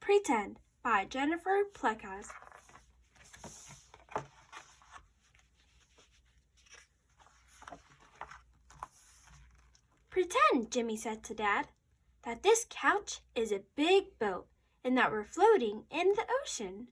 Pretend by Jennifer Plecas. Pretend, Jimmy said to Dad, that this couch is a big boat and that we're floating in the ocean.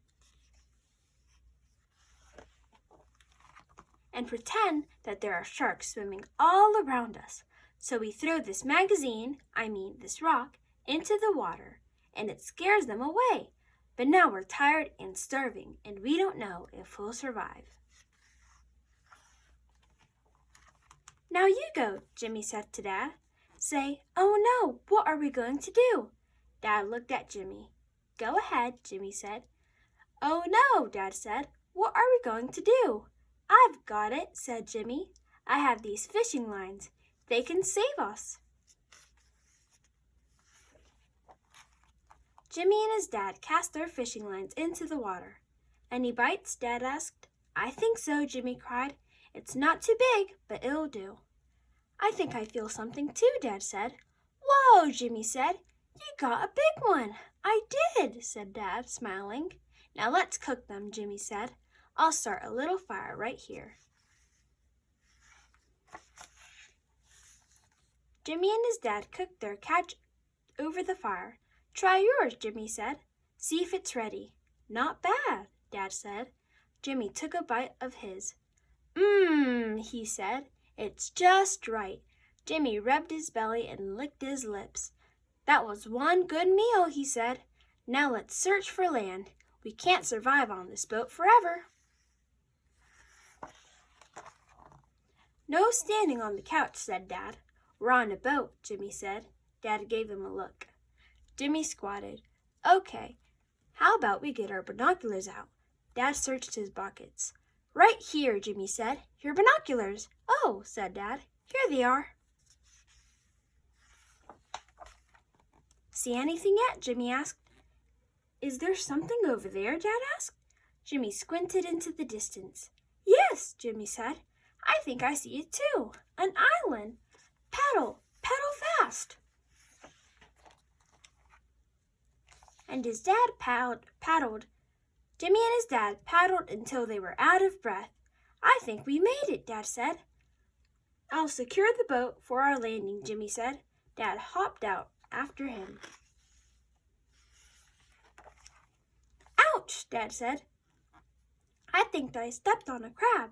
And pretend that there are sharks swimming all around us. So we throw this this rock, into the water, and it scares them away. But now we're tired and starving, and we don't know if we'll survive. Now you go, Jimmy said to Dad. Say, oh no, what are we going to do? Dad looked at Jimmy. Go ahead, Jimmy said. Oh no, Dad said. What are we going to do? I've got it, said Jimmy. I have these fishing lines. They can save us. Jimmy and his dad cast their fishing lines into the water. Any bites? Dad asked. I think so, Jimmy cried. It's not too big, but it'll do. I think I feel something too, Dad said. Whoa, Jimmy said. You got a big one. I did, said Dad, smiling. Now let's cook them, Jimmy said. I'll start a little fire right here. Jimmy and his dad cooked their catch over the fire. Try yours, Jimmy said. See if it's ready. Not bad, Dad said. Jimmy took a bite of his. He said. It's just right. Jimmy rubbed his belly and licked his lips. That was one good meal, he said. Now let's search for land. We can't survive on this boat forever. No standing on the couch, said Dad. We're on a boat, Jimmy said. Dad gave him a look. Jimmy squatted. Okay, how about we get our binoculars out? Dad searched his pockets. Right here, Jimmy said. Your binoculars. Oh, said Dad. Here they are. See anything yet? Jimmy asked. Is there something over there? Dad asked. Jimmy squinted into the distance. Yes, Jimmy said. I think I see it too. An island. Paddle, paddle fast. And his dad paddled. Jimmy and his dad paddled until they were out of breath. I think we made it, Dad said. I'll secure the boat for our landing, Jimmy said. Dad hopped out after him. Ouch, Dad said. I think I stepped on a crab.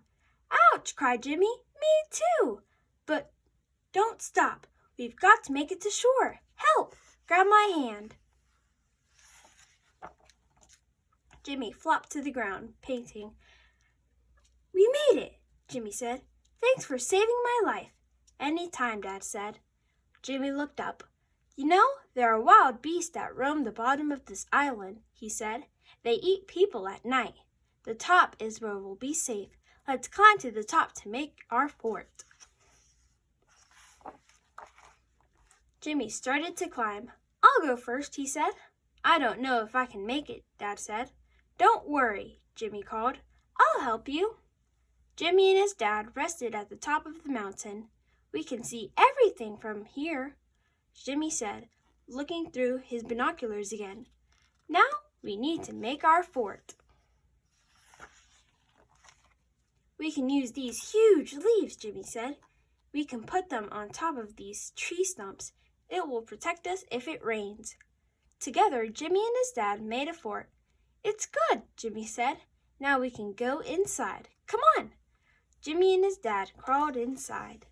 Ouch, cried Jimmy. Me too. But don't stop. We've got to make it to shore. Help! Grab my hand. Jimmy flopped to the ground, panting. We made it, Jimmy said. Thanks for saving my life. Any time, Dad said. Jimmy looked up. You know, there are wild beasts that roam the bottom of this island, he said. They eat people at night. The top is where we'll be safe. Let's climb to the top to make our fort. Jimmy started to climb. I'll go first, he said. I don't know if I can make it, Dad said. Don't worry, Jimmy called. I'll help you. Jimmy and his dad rested at the top of the mountain. We can see everything from here, Jimmy said, looking through his binoculars again. Now we need to make our fort. We can use these huge leaves, Jimmy said. We can put them on top of these tree stumps. It will protect us if it rains. Together, Jimmy and his dad made a fort. It's good, Jimmy said. Now we can go inside. Come on. Jimmy and his dad crawled inside.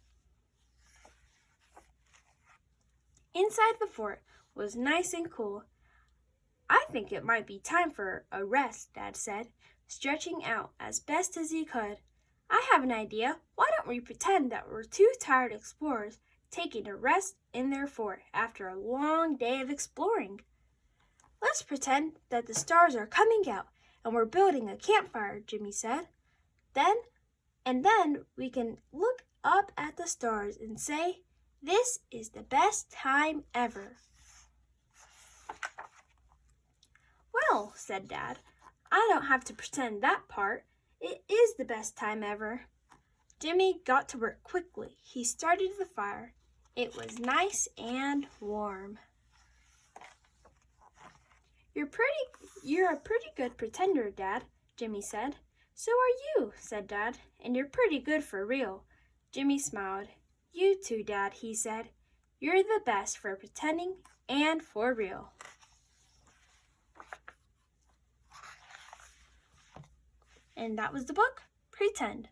Inside the fort was nice and cool. I think it might be time for a rest, Dad said, stretching out as best as he could. I have an idea. Why don't we pretend that we're two tired explorers taking a rest in their fort after a long day of exploring? Let's pretend that the stars are coming out and we're building a campfire, Jimmy said. Then we can look up at the stars and say, this is the best time ever. Well, said Dad, I don't have to pretend that part. It is the best time ever. Jimmy got to work quickly. He started the fire. It was nice and warm. You're a pretty good pretender, Dad, Jimmy said. So are you, said Dad, and you're pretty good for real. Jimmy smiled. You too, Dad, he said. You're the best for pretending and for real. And that was the book, Pretend.